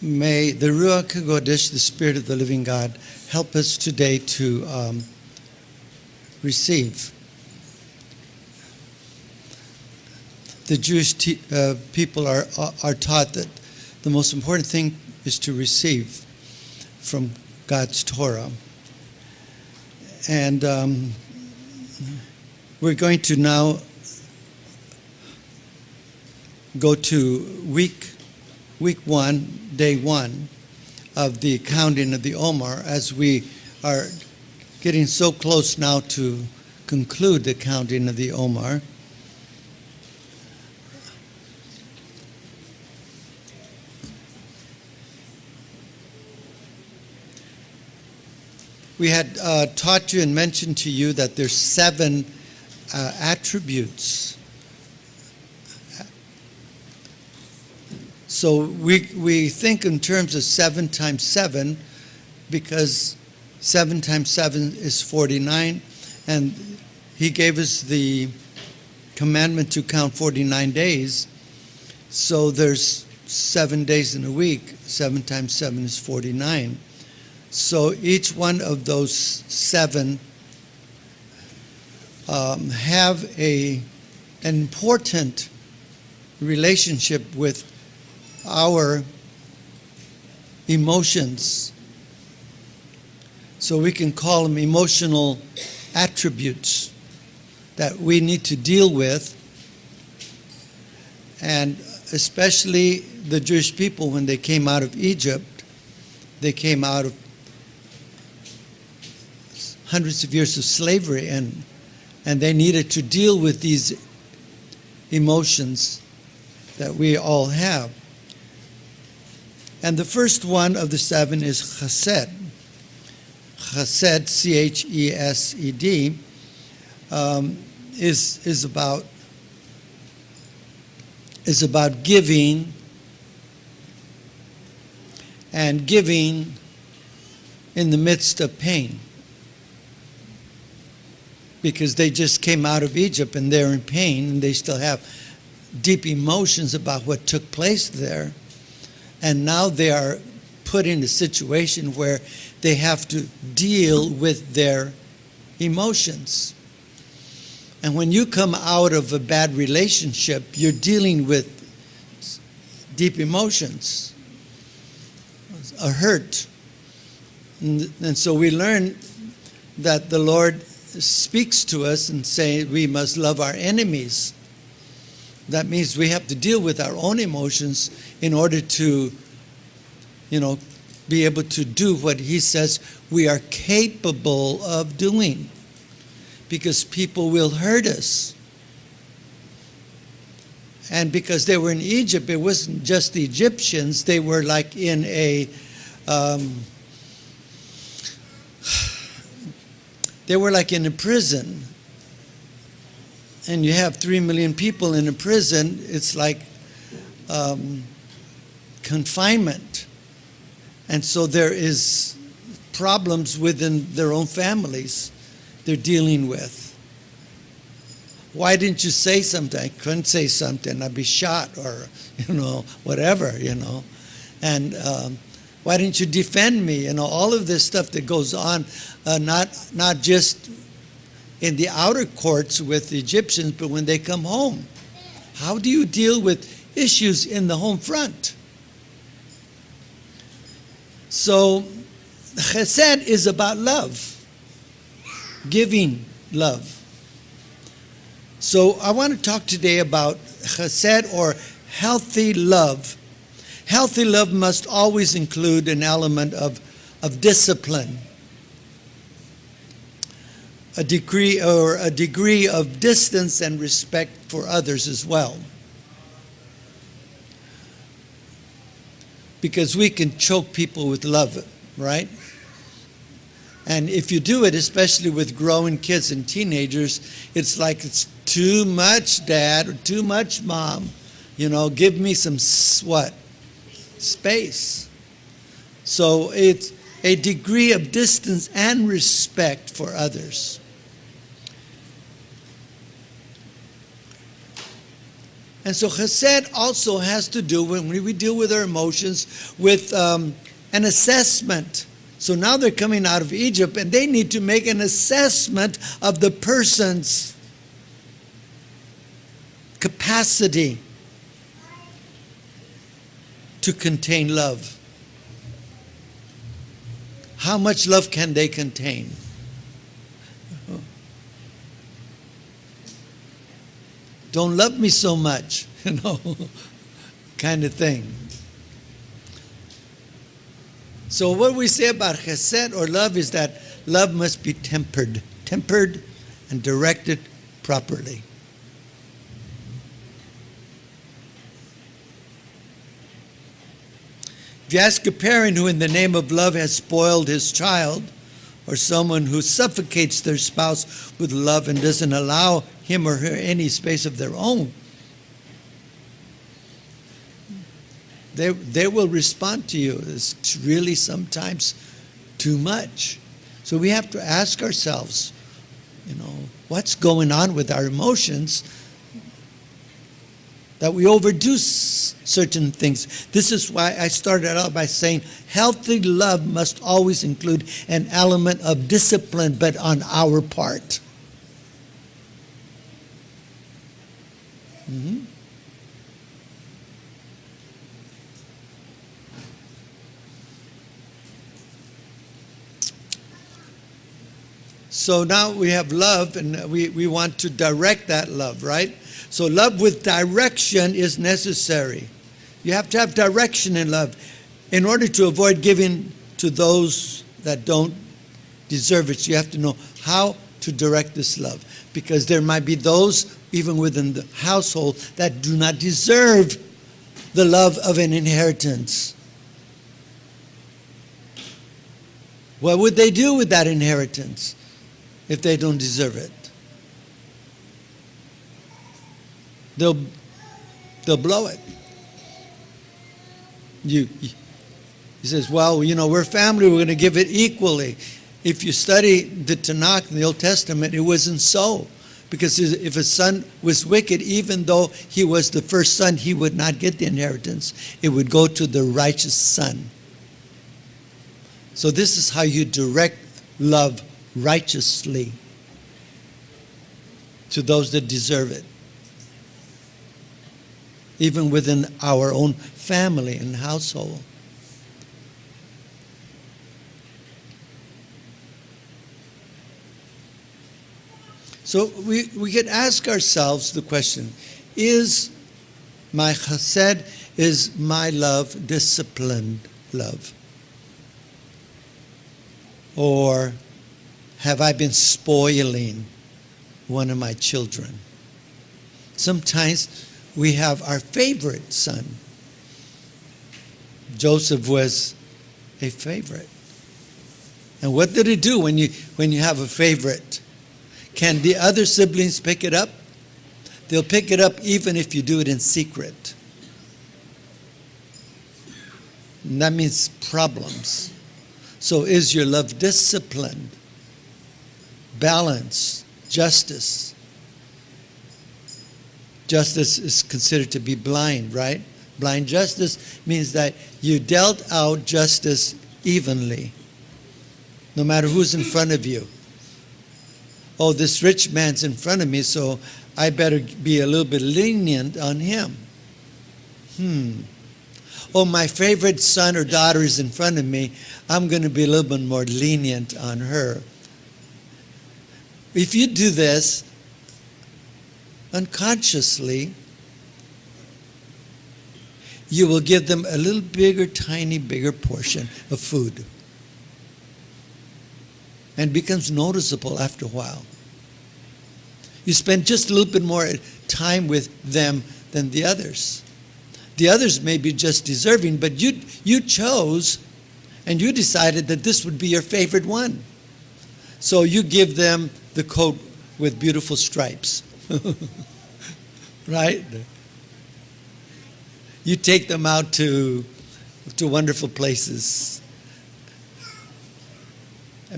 May the Ruach HaKodesh, the Spirit of the living God, help us today to receive. The Jewish people are taught that the most important thing is to receive from God's Torah. And we're going to now go to week 1, day 1 of the counting of the Omer, as we are getting so close now to conclude the counting of the Omer. We had taught you and mentioned to you that there's 7 attributes. So we think in terms of 7 times 7, because 7 times 7 is 49, and he gave us the commandment to count 49 days. So there's 7 days in a week. 7 times 7 is 49. So each one of those 7 have an important relationship with our emotions. So we can call them emotional attributes that we need to deal with. And especially the Jewish people, when they came out of Egypt, they came out of hundreds of years of slavery, and they needed to deal with these emotions that we all have. And the first one of the 7 is chesed. Chesed, C-H-E-S-E-D, is about giving, and giving in the midst of pain. Because they just came out of Egypt and they're in pain, and they still have deep emotions about what took place there. And now they are put in a situation where they have to deal with their emotions. And when you come out of a bad relationship, you're dealing with deep emotions, a hurt. And so we learn that the Lord speaks to us and say we must love our enemies. That means we have to deal with our own emotions in order to, be able to do what he says we are capable of doing. Because people will hurt us. And because they were in Egypt, it wasn't just the Egyptians. They were like in a prison. And you have 3 million people in a prison. It's like confinement. And so there is problems within their own families they're dealing with. Why didn't you say something? I couldn't say something. I'd be shot, or, whatever, And why didn't you defend me? All of this stuff that goes on, not just in the outer courts with the Egyptians, but when they come home. How do you deal with issues in the home front? So chesed is about love, giving love. So I want to talk today about chesed, or healthy love. Healthy love must always include an element of discipline, a degree of distance and respect for others as well. Because we can choke people with love, right? And if you do it, especially with growing kids and teenagers, it's like it's too much, Dad, or too much, Mom. Give me some space. So it's a degree of distance and respect for others. And so chesed also has to do, when we deal with our emotions, with an assessment. So now they're coming out of Egypt and they need to make an assessment of the person's capacity to contain love. How much love can they contain? Don't love me so much, kind of thing. So what we say about chesed or love is that love must be tempered and directed properly. If you ask a parent who in the name of love has spoiled his child, or someone who suffocates their spouse with love and doesn't allow him or her any space of their own, they will respond to you. It's really sometimes too much. So we have to ask ourselves, what's going on with our emotions that we overdo certain things. This is why I started out by saying healthy love must always include an element of discipline, but on our part. So now we have love, and we want to direct that love, right? So love with direction is necessary. You have to have direction in love in order to avoid giving to those that don't deserve it. You have to know how to direct this love, because there might be those even within the household that do not deserve the love of an inheritance. What would they do with that inheritance if they don't deserve it? They'll blow it. He says, well, we're family, we're going to give it equally. If you study the Tanakh in the Old Testament, it wasn't so. Because if a son was wicked, even though he was the first son, he would not get the inheritance. It would go to the righteous son. So this is how you direct love righteously to those that deserve it, even within our own family and household. So we could ask ourselves the question, is my chesed, is my love disciplined love? Or have I been spoiling one of my children? Sometimes we have our favorite son. Joseph was a favorite. And what did he do when you have a favorite? Can the other siblings pick it up? They'll pick it up even if you do it in secret. And that means problems. So is your love disciplined, balanced, justice? Justice is considered to be blind, right? Blind justice means that you dealt out justice evenly, no matter who's in front of you. Oh, this rich man's in front of me, so I better be a little bit lenient on him. Oh, my favorite son or daughter is in front of me, I'm going to be a little bit more lenient on her. If you do this unconsciously, you will give them a little bigger portion of food. And it becomes noticeable after a while. You spend just a little bit more time with them than the others. The others may be just deserving, but you chose and you decided that this would be your favorite one. So you give them the coat with beautiful stripes. Right? You take them out to wonderful places.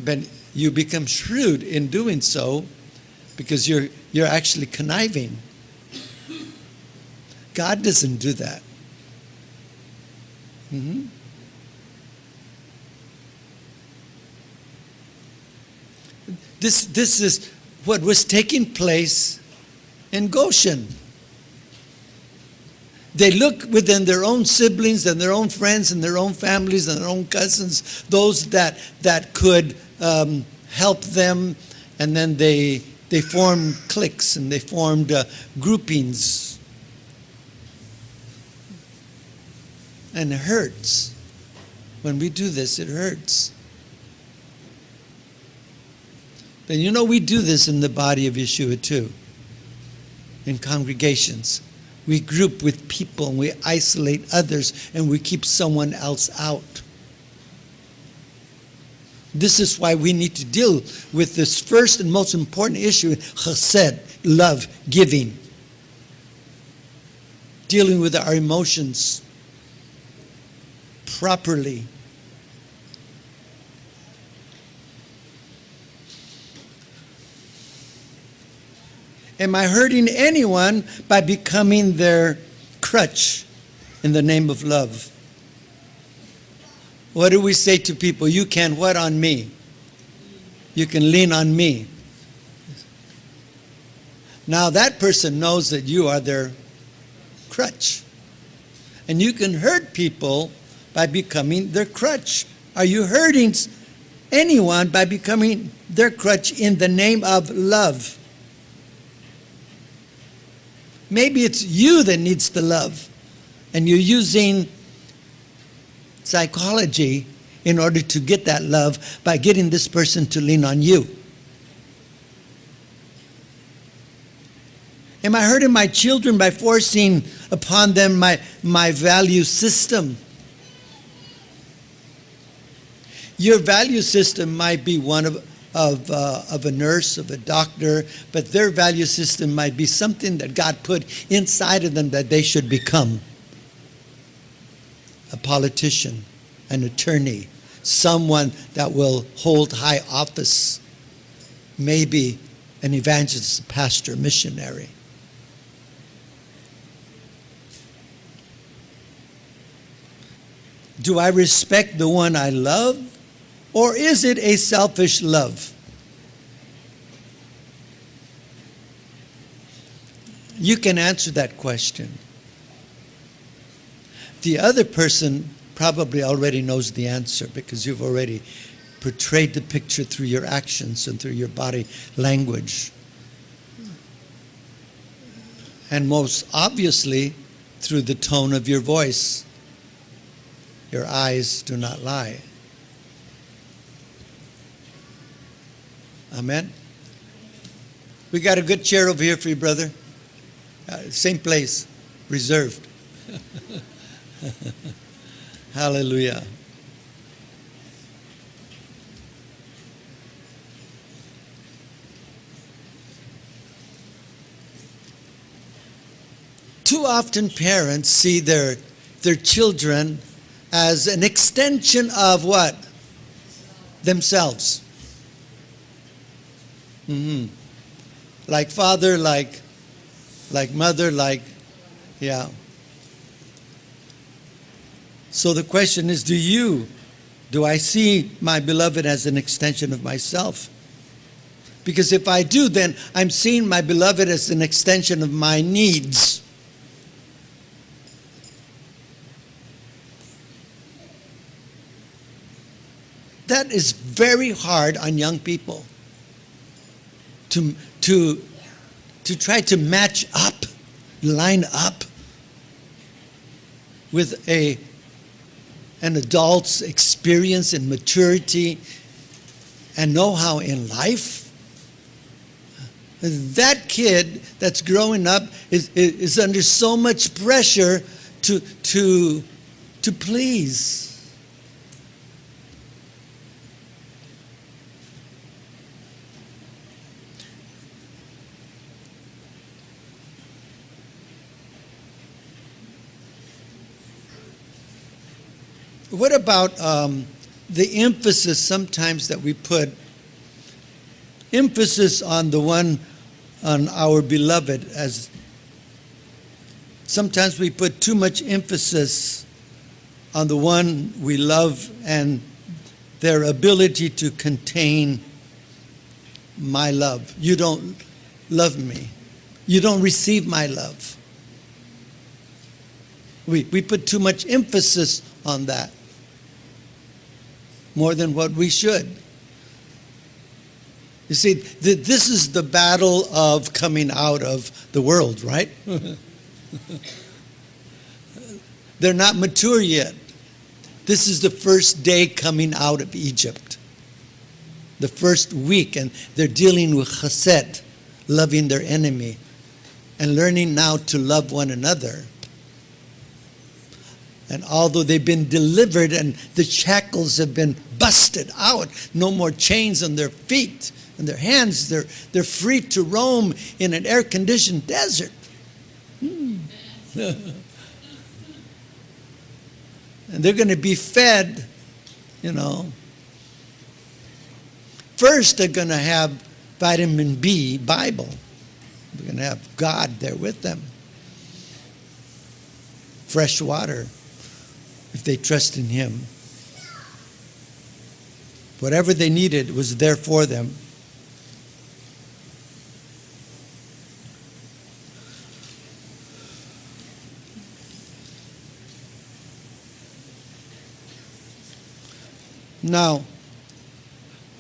But you become shrewd in doing so because you're actually conniving. God doesn't do that. Mm-hmm. This is what was taking place in Goshen. They look within their own siblings and their own friends and their own families and their own cousins, those that could help them, and then they formed cliques and they formed groupings. And it hurts. When we do this, it hurts. But you know, we do this in the body of Yeshua too, in congregations. We group with people and we isolate others and we keep someone else out. This is why we need to deal with this first and most important issue, chesed, love, giving. Dealing with our emotions properly. Am I hurting anyone by becoming their crutch in the name of love? What do we say to people? You can what on me? You can lean on me. Now that person knows that you are their crutch. And you can hurt people by becoming their crutch. Are you hurting anyone by becoming their crutch in the name of love? Maybe it's you that needs the love, and you're using psychology in order to get that love by getting this person to lean on you. Am I hurting my children by forcing upon them my value system? Your value system might be one of a nurse, of a doctor, but their value system might be something that God put inside of them that they should become. A politician, an attorney, someone that will hold high office, maybe an evangelist, a pastor, missionary. Do I respect the one I love? Or is it a selfish love? You can answer that question. The other person probably already knows the answer because you've already portrayed the picture through your actions and through your body language. And most obviously, through the tone of your voice. Your eyes do not lie. Amen. We got a good chair over here for you, brother. Same place, reserved. Hallelujah. Too often parents see their children as an extension of what? Themselves. Mm-hmm. Like father, like mother, yeah. So the question is, do I see my beloved as an extension of myself? Because if I do, then I'm seeing my beloved as an extension of my needs. That is very hard on young people to try to match up, line up with an adult's experience and maturity and know-how in life. That kid that's growing up is under so much pressure to please. What about the emphasis sometimes that we put, emphasis on our beloved as sometimes we put too much emphasis on the one we love and their ability to contain my love. You don't love me. You don't receive my love. We put too much emphasis on that, more than what we should. You see, this is the battle of coming out of the world, right? They're not mature yet. This is the first day coming out of Egypt. The first week, and they're dealing with chesed, loving their enemy, and learning now to love one another. And although they've been delivered and the shackles have been busted out, no more chains on their feet and their hands, they're free to roam in an air-conditioned desert. And they're going to be fed, First, they're going to have vitamin B, Bible. They're going to have God there with them. Fresh water, if they trust in Him. Whatever they needed was there for them. Now,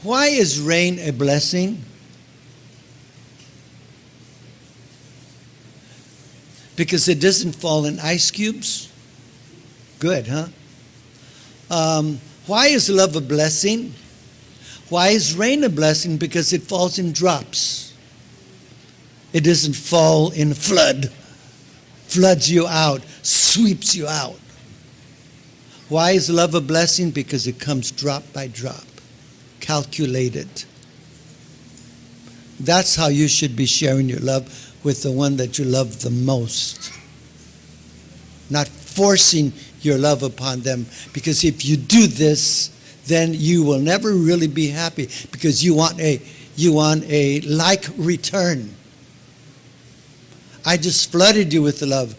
why is rain a blessing? Because it doesn't fall in ice cubes? Good, huh? Why is love a blessing? Why is rain a blessing? Because it falls in drops. It doesn't fall in a flood. Floods you out, sweeps you out. Why is love a blessing? Because it comes drop by drop, calculated. That's how you should be sharing your love with the one that you love the most. Not forcing your love upon them, because if you do this, then you will never really be happy, because you want a like return. I just flooded you with the love.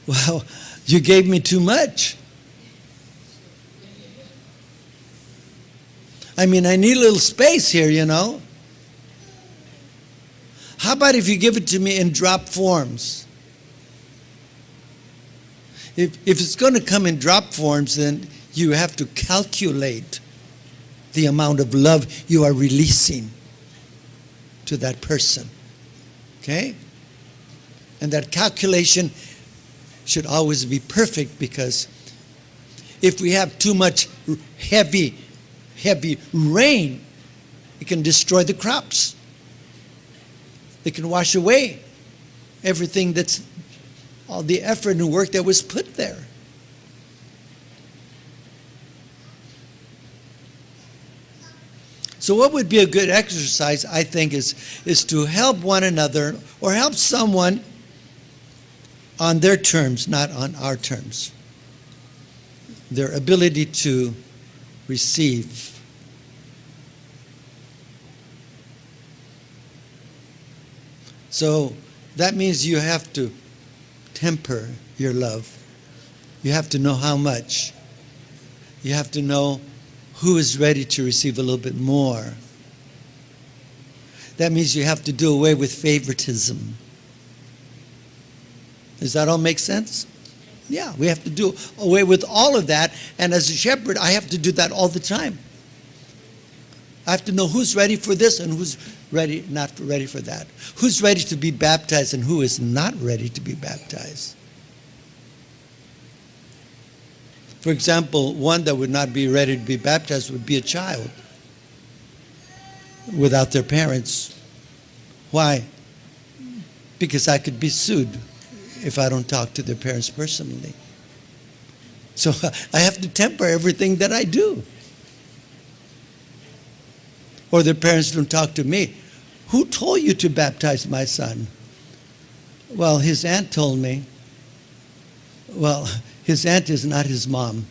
Well, you gave me too much. I mean, I need a little space here, How about if you give it to me in drop forms? If it's going to come in drop forms, then you have to calculate the amount of love you are releasing to that person. Okay? And that calculation should always be perfect, because if we have too much heavy rain, it can destroy the crops. It can wash away everything that's all the effort and work that was put there. So what would be a good exercise, I think, is to help one another, or help someone on their terms, not on our terms. Their ability to receive. So that means you have to temper your love. You have to know how much. You have to know who is ready to receive a little bit more. That means you have to do away with favoritism. Does that all make sense? Yeah, we have to do away with all of that. And as a shepherd, I have to do that all the time. I have to know who's ready for this and who's not ready for that. Who's ready to be baptized and who is not ready to be baptized. For example, one that would not be ready to be baptized would be a child without their parents. Why? Because I could be sued if I don't talk to their parents personally. So I have to temper everything that I do. Or their parents don't talk to me. Who told you to baptize my son? Well, his aunt told me. Well, his aunt is not his mom.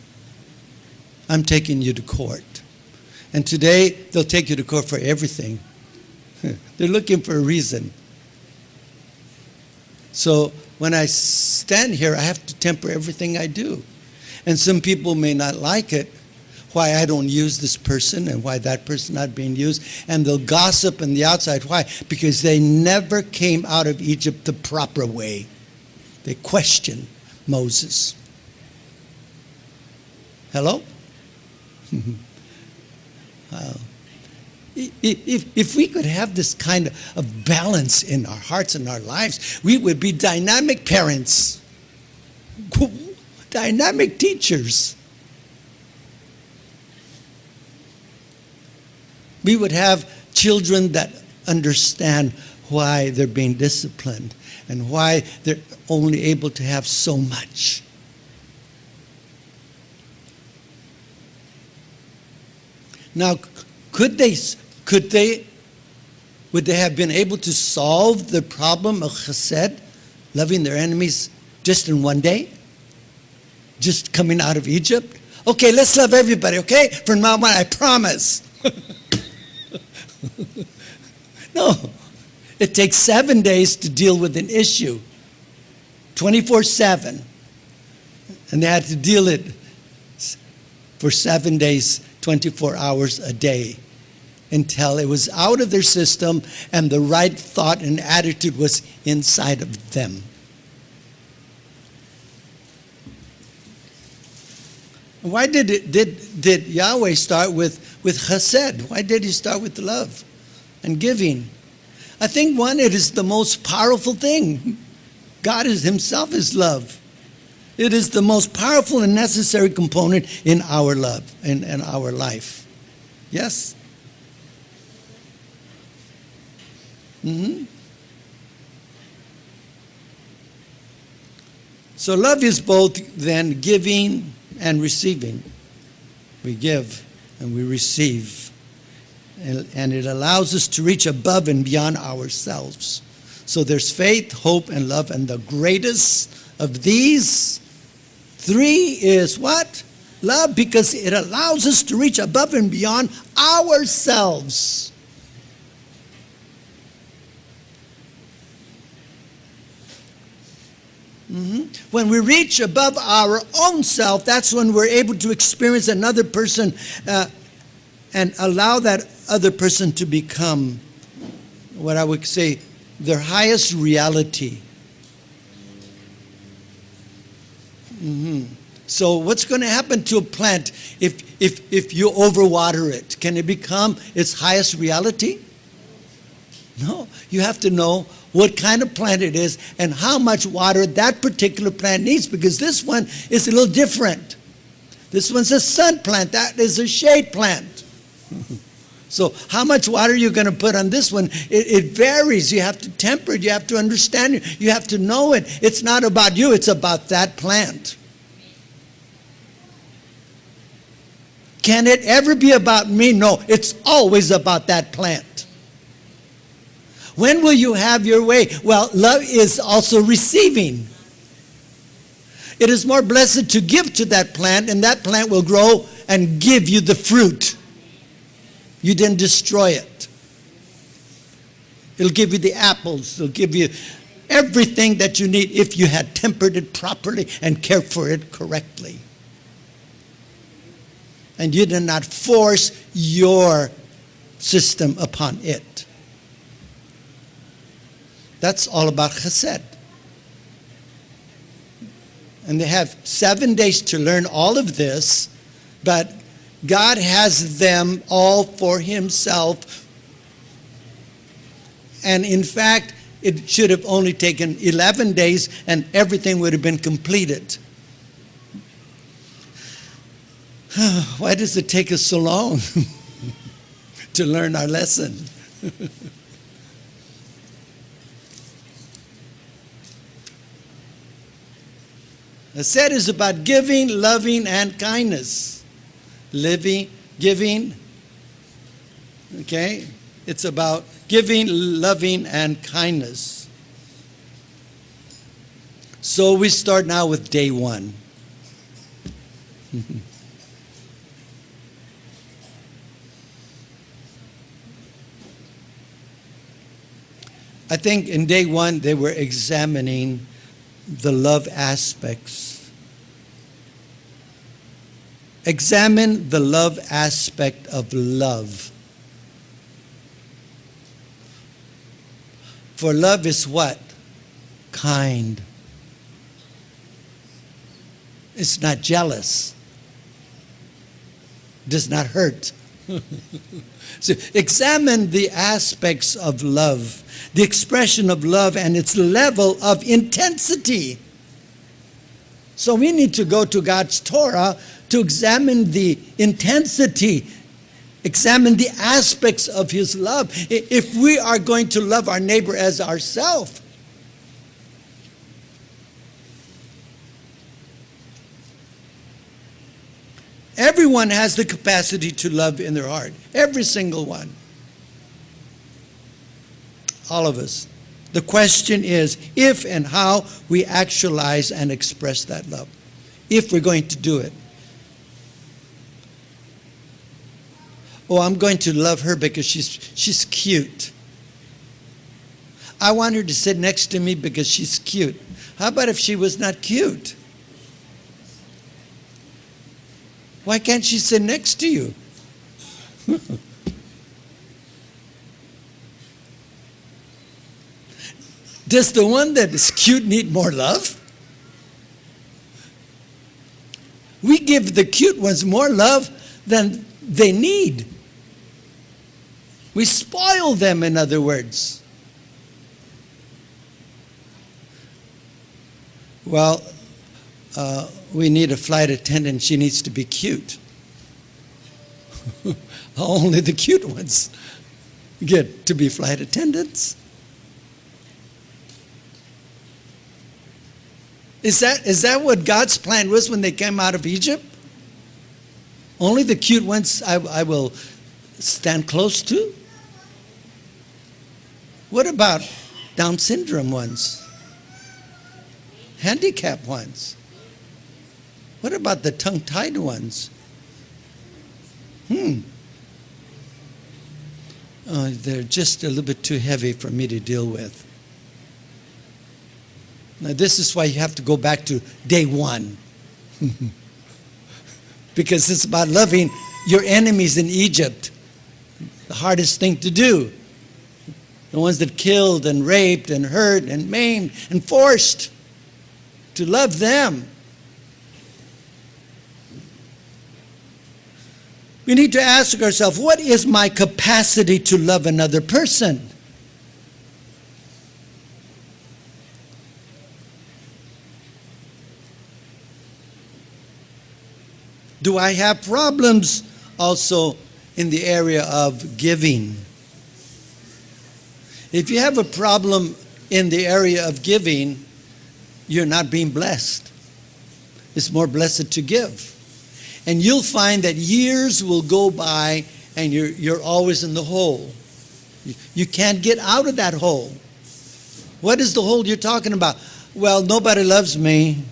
I'm taking you to court. And today, they'll take you to court for everything. They're looking for a reason. So when I stand here, I have to temper everything I do. And some people may not like it, why I don't use this person and why that person not being used. And they'll gossip on the outside. Why? Because they never came out of Egypt the proper way. They question Moses. Hello? If we could have this kind of balance in our hearts and our lives, we would be dynamic parents, dynamic teachers. We would have children that understand why they're being disciplined and why they're only able to have so much. Now, would they have been able to solve the problem of chesed, loving their enemies, just in one day? Just coming out of Egypt? Okay, let's love everybody, okay? From now on, I promise. No, it takes 7 days to deal with an issue, 24/7. And they had to deal it for 7 days, 24 hours a day, until it was out of their system and the right thought and attitude was inside of them. Why did Yahweh start with chesed? Why did he start with love and giving? I think, one, it is the most powerful thing. God himself is love. It is the most powerful and necessary component in our love, in our life. Yes? So love is both then giving and receiving. We give and we receive. And it allows us to reach above and beyond ourselves. So there's faith, hope, and love. And the greatest of these three is what? Love, because it allows us to reach above and beyond ourselves. When we reach above our own self, that's when we're able to experience another person and allow that other person to become what I would say their highest reality. So what's going to happen to a plant if you overwater it? Can it become its highest reality? No, you have to know what kind of plant it is and how much water that particular plant needs, because this one is a little different. This one's a sun plant, that is a shade plant. So how much water you're going to put on this one, it varies. You have to temper it, you have to understand it, you have to know it. It's not about you, it's about that plant. Can it ever be about me? No, it's always about that plant. When will you have your way? Well, love is also receiving. It is more blessed to give to that plant, and that plant will grow and give you the fruit. You didn't destroy it. It'll give you the apples. It'll give you everything that you need if you had tempered it properly and cared for it correctly. And you did not force your system upon it. That's all about chesed. And they have 7 days to learn all of this, but God has them all for himself. And in fact, it should have only taken 11 days and everything would have been completed. Why does it take us so long to learn our lesson? Chesed is about giving, loving, and kindness. Giving, okay? It's about giving, loving, and kindness. So we start now with day one. I think in day one they were examining the love aspects. Examine the love aspect of love. For love is what? Kind. It's not jealous. Does not hurt. So examine the aspects of love, the expression of love and its level of intensity. So we need to go to God's Torah to examine the intensity, examine the aspects of His love, if we are going to love our neighbor as ourselves. Everyone has the capacity to love in their heart. Every single one. All of us. The question is if and how we actualize and express that love. If we're going to do it. Oh, I'm going to love her because she's cute. I want her to sit next to me because she's cute. How about if she was not cute? Why can't she sit next to you? Does the one that is cute need more love? We give the cute ones more love than they need. We spoil them, in other words. Well, we need a flight attendant. She needs to be cute. Only the cute ones get to be flight attendants. Is that what God's plan was when they came out of Egypt? Only the cute ones I will stand close to? What about Down syndrome ones? Handicapped ones? What about the tongue-tied ones? They're just a little bit too heavy for me to deal with. Now, this is why you have to go back to day one. Because it's about loving your enemies in Egypt. The hardest thing to do. The ones that killed and raped and hurt and maimed and forced. To love them. We need to ask ourselves, what is my capacity to love another person? Do I have problems also in the area of giving? If you have a problem in the area of giving, you're not being blessed. It's more blessed to give. And you'll find that years will go by and you're always in the hole. You can't get out of that hole. What is the hole you're talking about? Well, nobody loves me.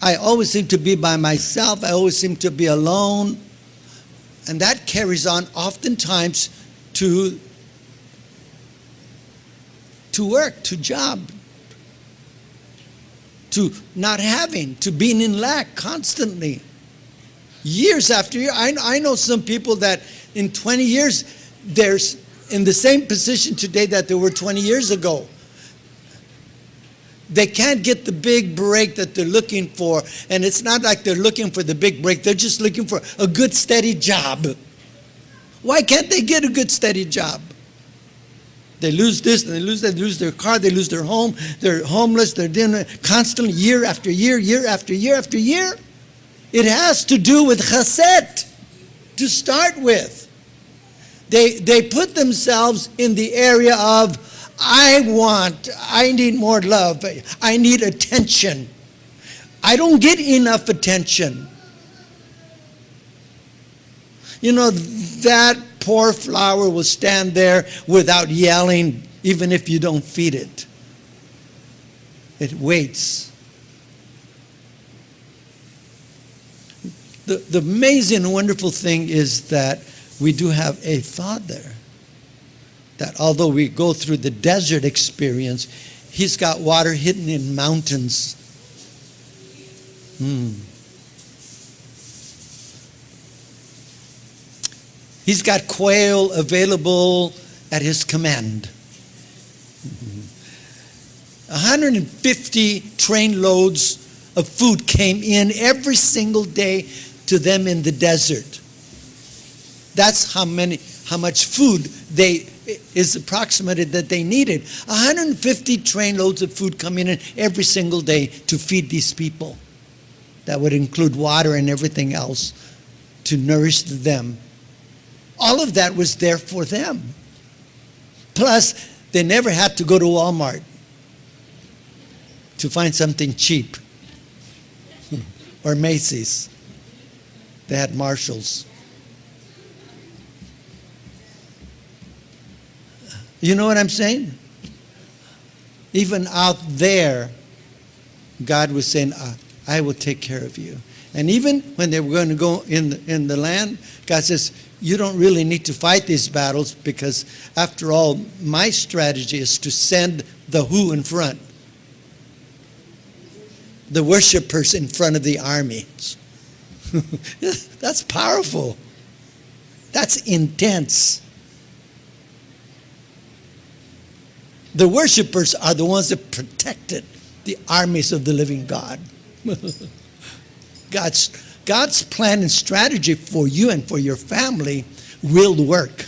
I always seem to be by myself. I always seem to be alone. And that carries on oftentimes to work, to job, to not having, to being in lack constantly. Years after year. I know some people that in 20 years, they're in the same position today that they were 20 years ago. They can't get the big break that they're looking for. And it's not like they're looking for the big break. They're just looking for a good, steady job. Why can't they get a good, steady job? They lose this, and they lose that, they lose their car, they lose their home, they're homeless, they're doing constantly year after year, year after year after year. It has to do with chesed to start with. They put themselves in the area of, I need more love, I need attention. I don't get enough attention. You know, that poor flower will stand there without yelling, even if you don't feed it. It waits. The amazing and wonderful thing is that we do have a Father. That although we go through the desert experience, He's got water hidden in mountains. He's got quail available at his command. 150 train loads of food came in every single day to them in the desert. That's how much food is approximated that they needed. 150 train loads of food coming in every single day to feed these people. That would include water and everything else to nourish them. All of that was there for them. Plus, they never had to go to Walmart to find something cheap. Or Macy's. They had Marshalls. You know what I'm saying? Even out there, God was saying, I will take care of you. And even when they were going to go in the land, God says, you don't really need to fight these battles because, after all, my strategy is to send the who in front. The worshipers in front of the armies. That's powerful. That's intense. The worshipers are the ones that protected the armies of the living God. God's plan and strategy for you and for your family will work.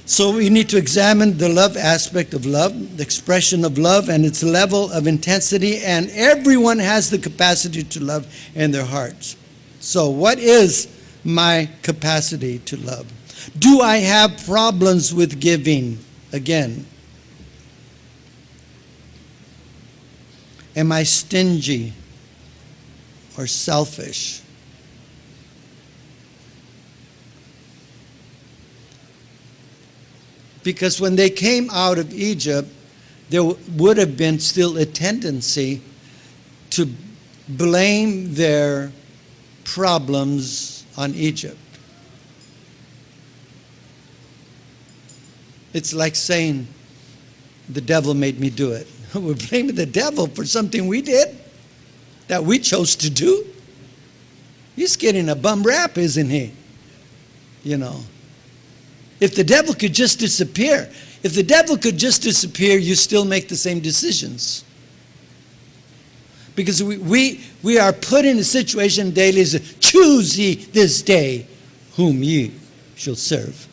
So we need to examine the love aspect of love, the expression of love and its level of intensity, and everyone has the capacity to love in their hearts. So what is my capacity to love? Do I have problems with giving? Again, am I stingy or selfish? Because when they came out of Egypt, there would have been still a tendency to blame their problems on Egypt. It's like saying, the devil made me do it. We're blaming the devil for something we did, that we chose to do. He's getting a bum rap, isn't he? You know. If the devil could just disappear, you still make the same decisions. Because we are put in a situation daily, choose ye this day whom ye shall serve.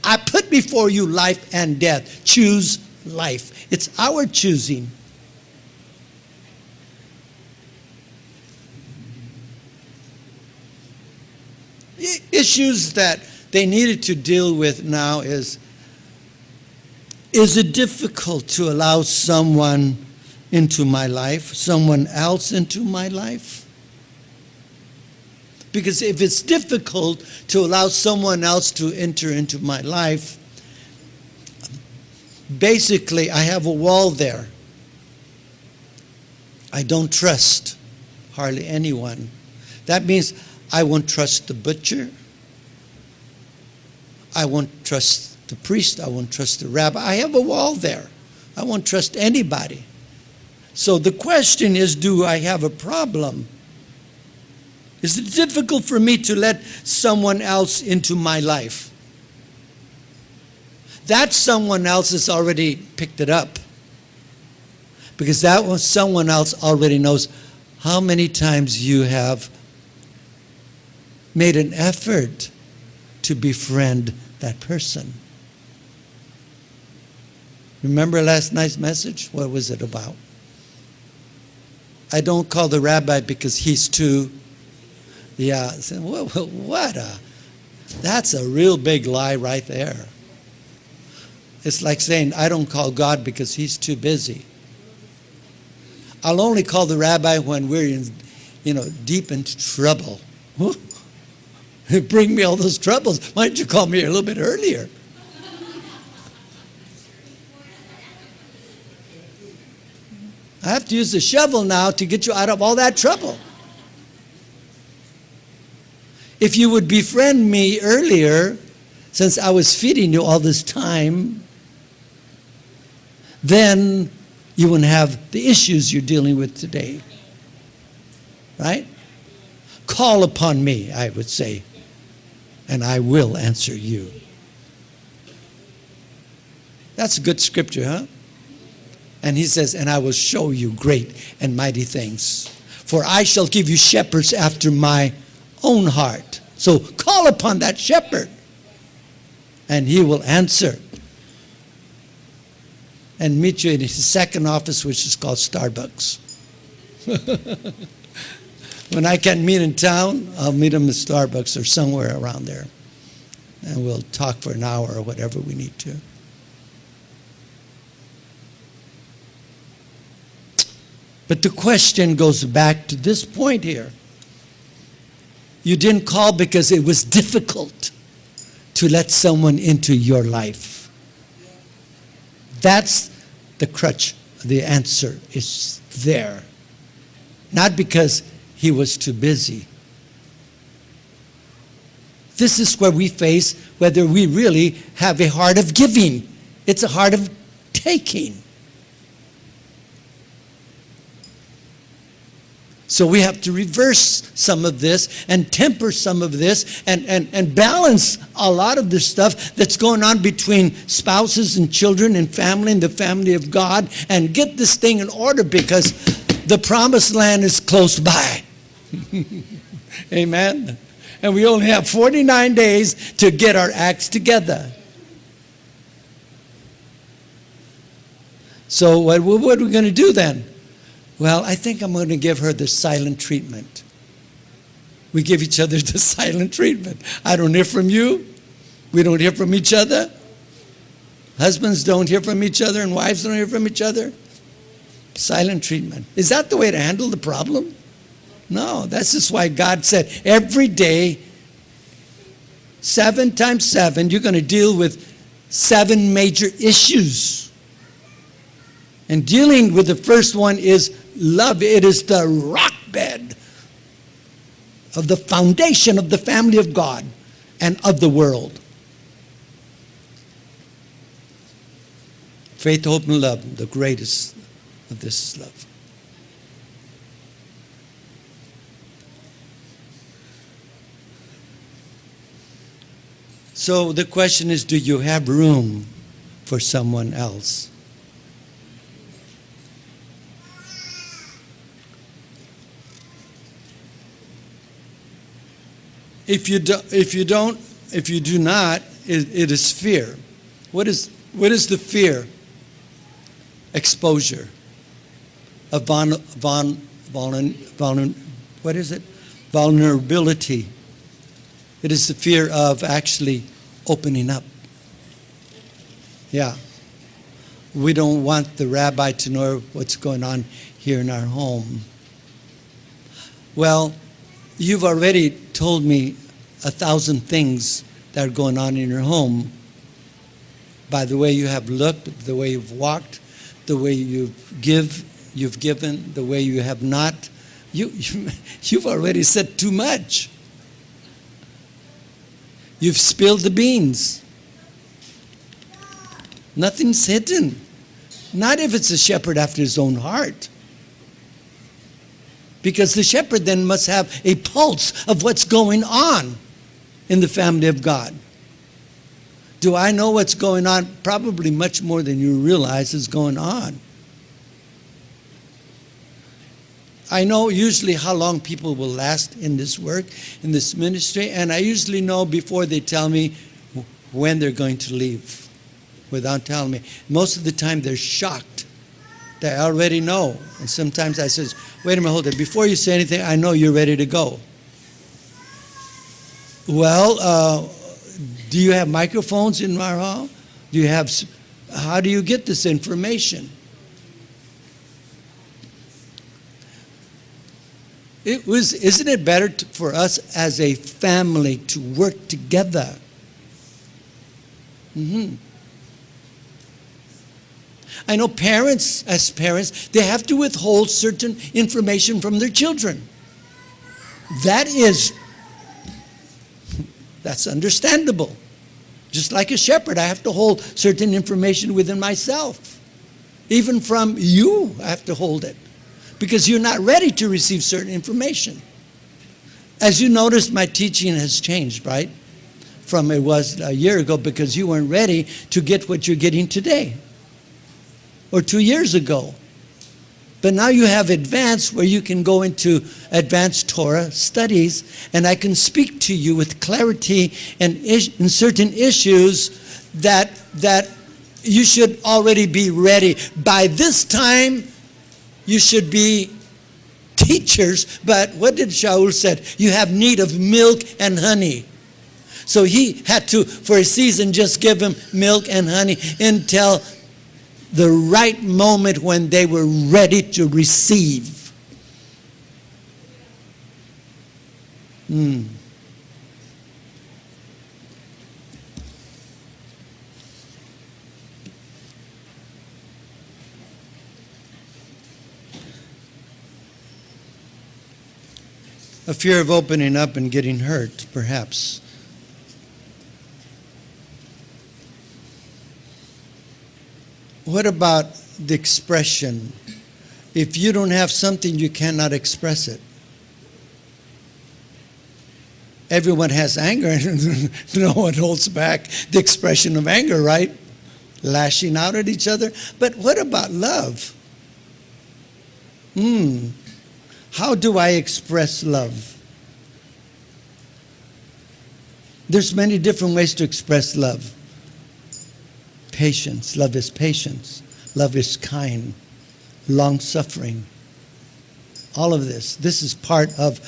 I put before you life and death. Choose life. It's our choosing. Issues that they needed to deal with now is it difficult to allow someone into my life, someone else into my life? Because if it's difficult to allow someone else to enter into my life, basically I have a wall there. I don't trust hardly anyone. That means I won't trust the butcher. I won't trust the priest. I won't trust the rabbi. I have a wall there. I won't trust anybody. So the question is, do I have a problem? Is it difficult for me to let someone else into my life? That someone else has already picked it up. Because that someone else already knows how many times you have made an effort to befriend that person. Remember last night's message? What was it about? I don't call the rabbi because he's too... Yeah, that's a real big lie right there. It's like saying, I don't call God because he's too busy. I'll only call the rabbi when we're deep into trouble. Bring me all those troubles. Why didn't you call me a little bit earlier? I have to use the shovel now to get you out of all that trouble. If you would befriend me earlier, since I was feeding you all this time, then you wouldn't have the issues you're dealing with today. Right? Call upon me, I would say, and I will answer you. That's a good scripture, huh? And he says, and I will show you great and mighty things. For I shall give you shepherds after my own heart. So call upon that shepherd, and he will answer. And meet you in his second office, which is called Starbucks. When I can't meet in town, I'll meet him at Starbucks or somewhere around there. And we'll talk for an hour or whatever we need to. But the question goes back to this point here. You didn't call because it was difficult to let someone into your life. That's the crutch. The answer is there. Not because he was too busy. This is where we face whether we really have a heart of giving. It's a heart of taking. So we have to reverse some of this and temper some of this and balance a lot of this stuff that's going on between spouses and children and family and the family of God, and get this thing in order because the promised land is close by. Amen. And we only have 49 days to get our acts together. So what are we going to do then? Well, I think I'm going to give her the silent treatment. We give each other the silent treatment. I don't hear from you. We don't hear from each other. Husbands don't hear from each other and wives don't hear from each other. Silent treatment. Is that the way to handle the problem? No, that's just why God said every day, 7 times 7, you're going to deal with 7 major issues. And dealing with the first one is love. It is the rock bed of the foundation of the family of God and of the world. Faith, hope, and love. The greatest of this is love. So the question is, do you have room for someone else? If you do not, it is fear. What is the fear? Exposure. Vulnerability. It is the fear of actually opening up. Yeah. We don't want the rabbi to know what's going on here in our home. Well, you've already told me 1,000 things that are going on in your home by the way you have looked, the way you've walked, the way you've given, the way you have not. You've already said too much. You've spilled the beans. Nothing's hidden. Not if it's a shepherd after his own heart. Because the shepherd then must have a pulse of what's going on in the family of God. Do I know what's going on? Probably much more than you realize is going on. I know usually how long people will last in this work, in this ministry, and I usually know before they tell me when they're going to leave, without telling me. Most of the time they're shocked. They already know. And sometimes I says, wait a minute, hold it. Before you say anything, I know you're ready to go. Well, do you have microphones in our hall? How do you get this information? Isn't it better for us as a family to work together? I know parents, as parents, they have to withhold certain information from their children. That's understandable. Just like a shepherd, I have to hold certain information within myself. Even from you, I have to hold it. Because you're not ready to receive certain information. As you noticed, my teaching has changed, right? From it was a year ago, because you weren't ready to get what you're getting today. Or 2 years ago. But now you have advanced, where you can go into advanced Torah studies, and I can speak to you with clarity and in certain issues that you should already be ready. By this time, you should be teachers. But what did Shaul said? You have need of milk and honey. So he had to, for a season, just give them milk and honey until the right moment when they were ready to receive. A fear of opening up and getting hurt, perhaps. What about the expression? If you don't have something, you cannot express it. Everyone has anger. No one holds back the expression of anger, right? Lashing out at each other. But what about love? How do I express love? There's many different ways to express love. Patience. Love is patience. Love is kind. Long-suffering. All of this. This is part of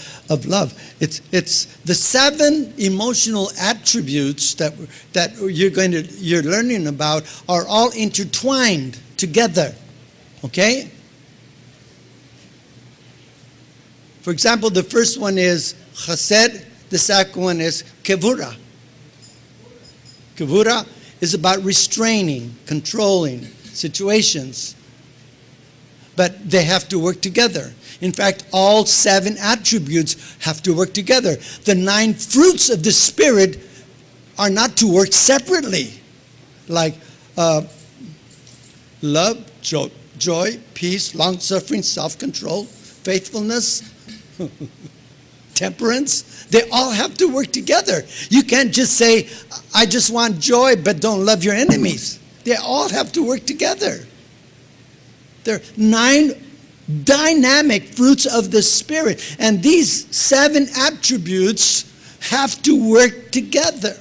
love. It's the 7 emotional attributes that you're learning about are all intertwined together. Okay? For example, the first one is chesed. The second one is kevura. Kevura is about restraining, controlling situations. But they have to work together. In fact, all 7 attributes have to work together. The 9 fruits of the Spirit are not to work separately. Like love, joy, peace, long-suffering, self-control, faithfulness, temperance. They all have to work together. You can't just say, I just want joy, but don't love your enemies. They all have to work together. There are 9 dynamic fruits of the Spirit. And these 7 attributes have to work together.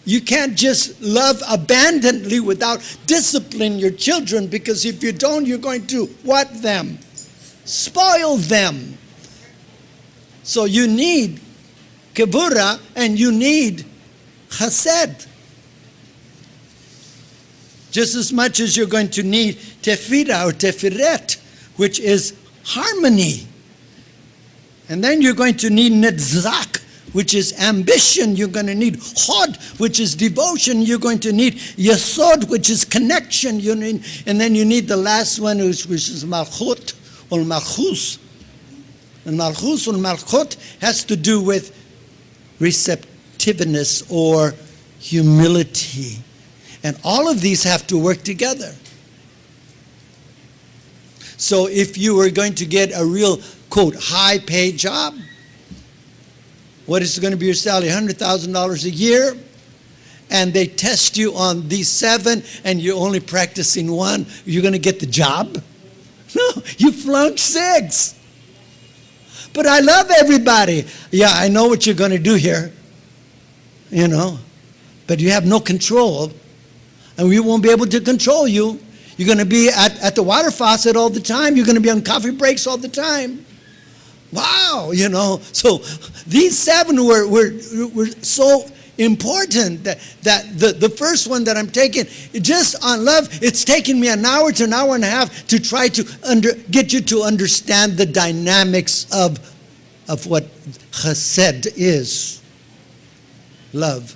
You can't just love abandonedly without disciplining your children, because if you don't, you're going to what them? Spoil them. So you need kevura and you need chesed. Just as much as you're going to need tefira or tefiret, which is harmony. And then you're going to need netzach, which is ambition. You're going to need hod, which is devotion. You're going to need yesod, which is connection. And then you need the last one, which is malchut or malchus. And malchus or malchut has to do with receptiveness or humility. And all of these have to work together. So if you were going to get a real, quote, high-paid job, what is going to be your salary? $100,000 a year? And they test you on these 7 and you're only practicing 1, you're going to get the job? No, you flunked 6. But I love everybody. Yeah, I know what you're going to do here. You know, but you have no control. And we won't be able to control you. You're going to be at the water faucet all the time. You're going to be on coffee breaks all the time. Wow, you know. So these 7 were so important that the first one that I'm taking, just on love, it's taken me an hour to an hour and a half to try to get you to understand the dynamics of what chesed is. Love.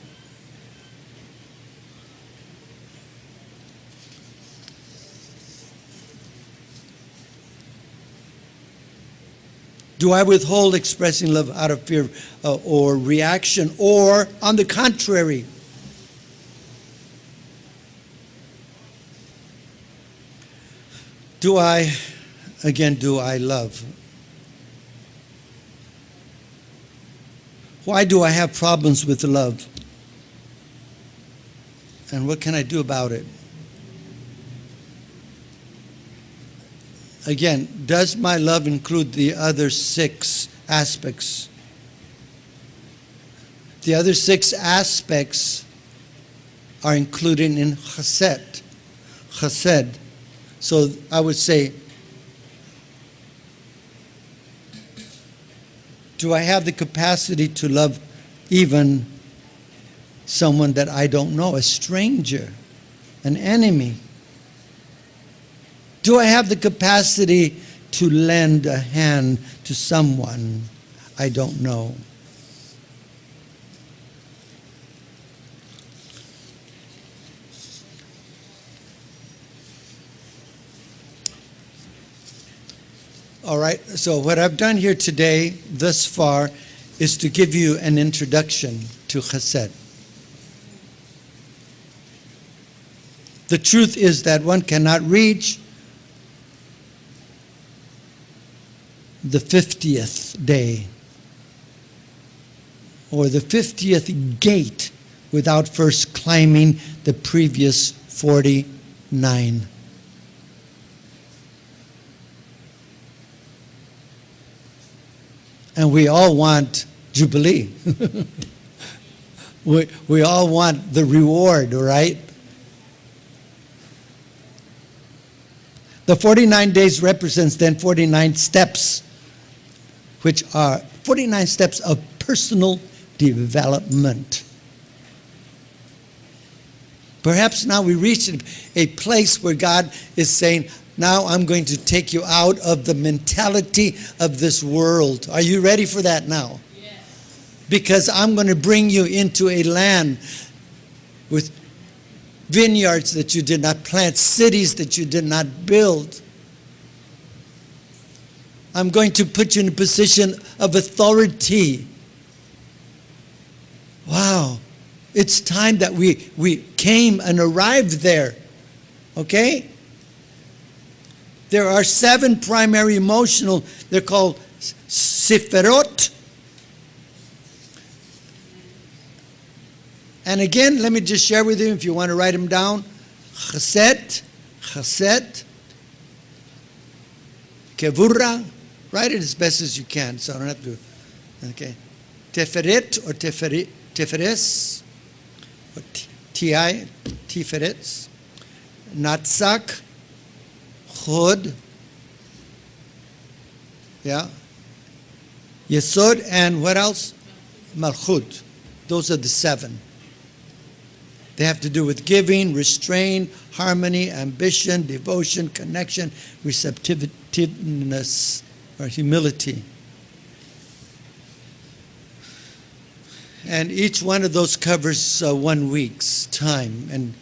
Do I withhold expressing love out of fear or reaction, or on the contrary? Do I love? Why do I have problems with love? And what can I do about it? Again, does my love include the other 6 aspects? The other 6 aspects are included in chesed. Chesed. So I would say, do I have the capacity to love even someone that I don't know, a stranger, an enemy? Do I have the capacity to lend a hand to someone I don't know? All right, so what I've done here today, thus far, is to give you an introduction to chesed. The truth is that one cannot reach the 50th day or the 50th gate without first climbing the previous 49. And we all want Jubilee. we all want the reward, right? The 49 days represents then 49 steps, which are 49 steps of personal development. Perhaps now we reach a place where God is saying, now I'm going to take you out of the mentality of this world. Are you ready for that now? Yes. Because I'm going to bring you into a land with vineyards that you did not plant, cities that you did not build. I'm going to put you in a position of authority. Wow. It's time that we came and arrived there. Okay? There are 7 primary emotional, they're called sephirot. And again, let me just share with you, if you want to write them down. Chesed, kevurah. Write it as best as you can, so I don't have to. Okay. Teferet or teferes, or tiferetz. Natzak, chod. Yeah. Yesod, and what else? Malchut. Those are the 7. They have to do with giving, restraint, harmony, ambition, devotion, connection, receptiveness, or humility. And each one of those covers 1 week's time. And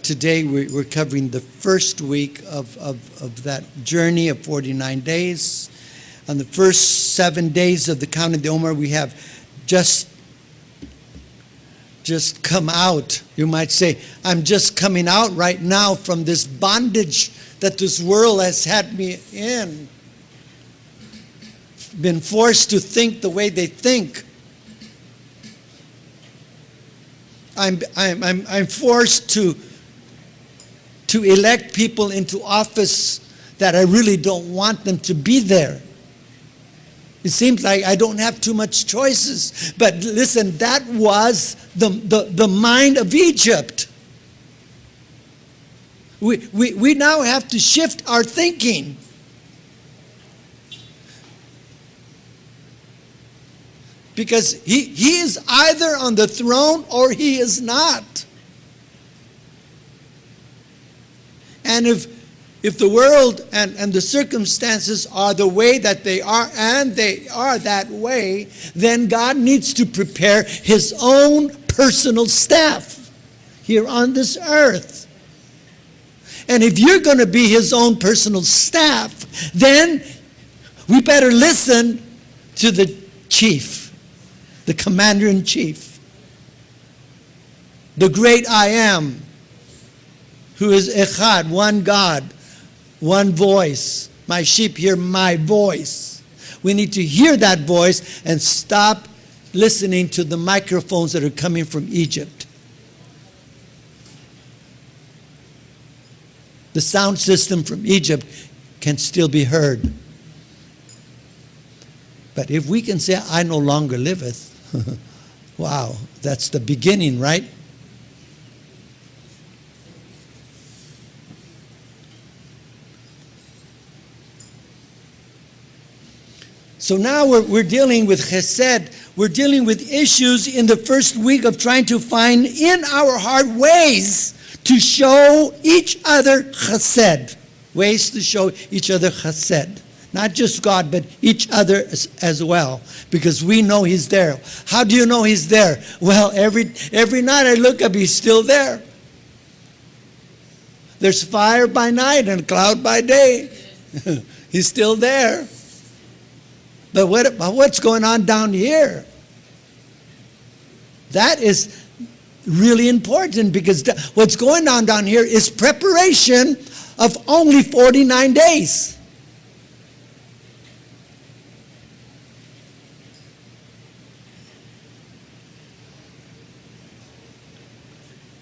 today we're covering the first week of that journey of 49 days. On the first 7 days of the Count of the Omer, we have just come out. You might say, I'm just coming out right now from this bondage that this world has had me in. Been forced to think the way they think. I'm forced to elect people into office that I really don't want them to be there. It seems like I don't have too much choices. But listen, that was the mind of Egypt. We now have to shift our thinking. Because he is either on the throne or he is not. And if the world and the circumstances are the way that they are, and they are that way, then God needs to prepare his own personal staff here on this earth. And if you're going to be his own personal staff, then We better listen to the chief, the commander-in-chief, the great I am, who is Echad, one God, one voice. My sheep hear my voice. We need to hear that voice and stop listening to the microphones that are coming from Egypt. The sound system from Egypt can still be heard. But if we can say, I no longer liveth, wow, that's the beginning, right? So now we're dealing with chesed. We're dealing with issues in the first week of trying to find in our heart ways to show each other chesed. Ways to show each other chesed. Not just God, but each other as well. Because we know He's there. How do you know He's there? Well, every night I look up, He's still there. There's fire by night and cloud by day. He's still there. But what's going on down here? That is really important, because what's going on down here is preparation of only 49 days.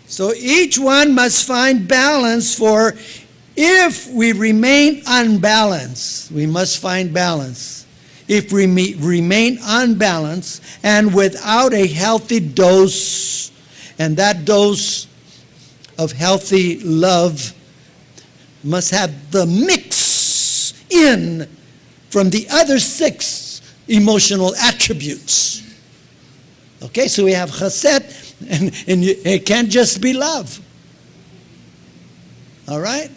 So each one must find balance, for if we remain unbalanced, we must find balance. If we remain unbalanced and without a healthy dose, and that dose of healthy love must have the mix in from the other 6 emotional attributes. Okay, so we have chesed, and it can't just be love. All right?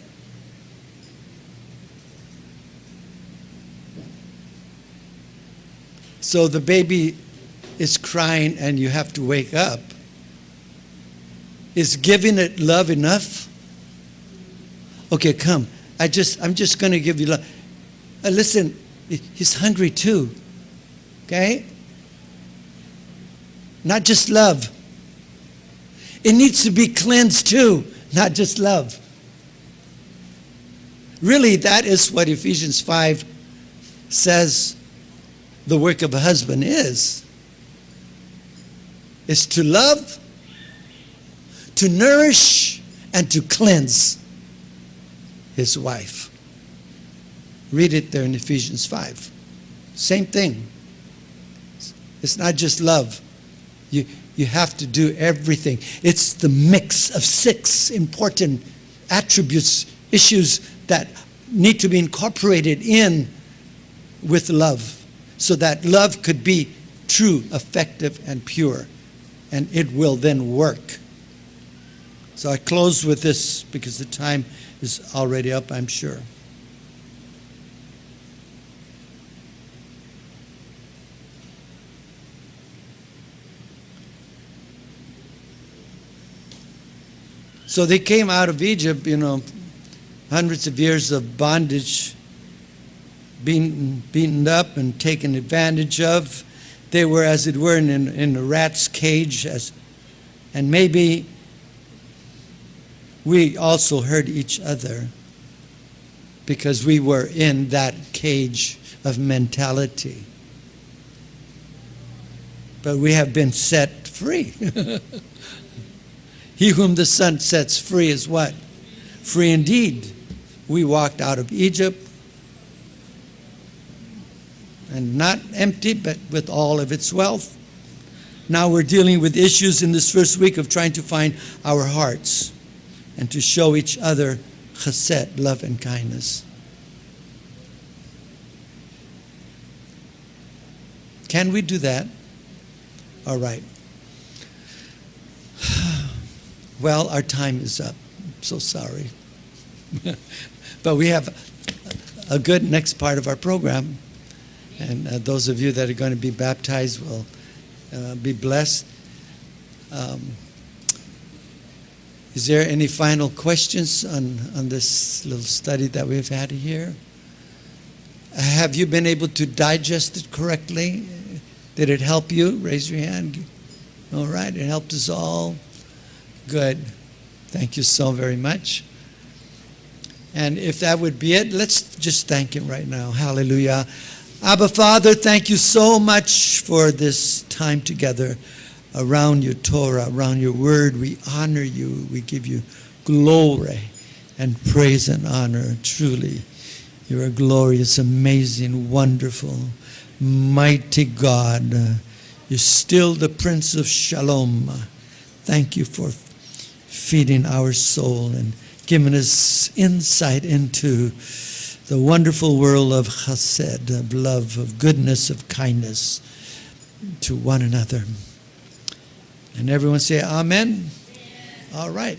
So the baby is crying and you have to wake up. Is giving it love enough? Okay, come. I'm just going to give you love. Listen, he's hungry too. Okay? Not just love. It needs to be cleansed too, not just love. Really, that is what Ephesians 5 says the work of a husband is to love, to nourish, and to cleanse his wife. Read it there in Ephesians 5. Same thing. It's not just love. You have to do everything. It's the mix of 6 important attributes, issues that need to be incorporated in with love, so that love could be true, effective, and pure. And it will then work. So I close with this because the time is already up, I'm sure. So they came out of Egypt, hundreds of years of bondage, beaten up and taken advantage of. They were, as it were, in a rat's cage. And maybe we also hurt each other because we were in that cage of mentality. But we have been set free. He whom the Son sets free is what? Free indeed. We walked out of Egypt, and not empty, but with all of its wealth. Now we're dealing with issues in this first week of trying to find our hearts and to show each other chesed, love and kindness. Can we do that? All right. Well, our time is up. I'm so sorry. But we have a good next part of our program. And those of you that are going to be baptized will be blessed. Is there any final questions on this little study that we've had here? Have you been able to digest it correctly? Did it help you? Raise your hand. All right, it helped us all. Good. Thank you so very much. And if that would be it, let's just thank him right now. Hallelujah. Abba, Father, thank you so much for this time together around your Torah, around your word. We honor you. We give you glory and praise and honor. Truly, you're a glorious, amazing, wonderful, mighty God. You're still the Prince of Shalom. Thank you for feeding our soul and giving us insight into the wonderful world of chesed, of love, of goodness, of kindness to one another. And everyone say amen. All right.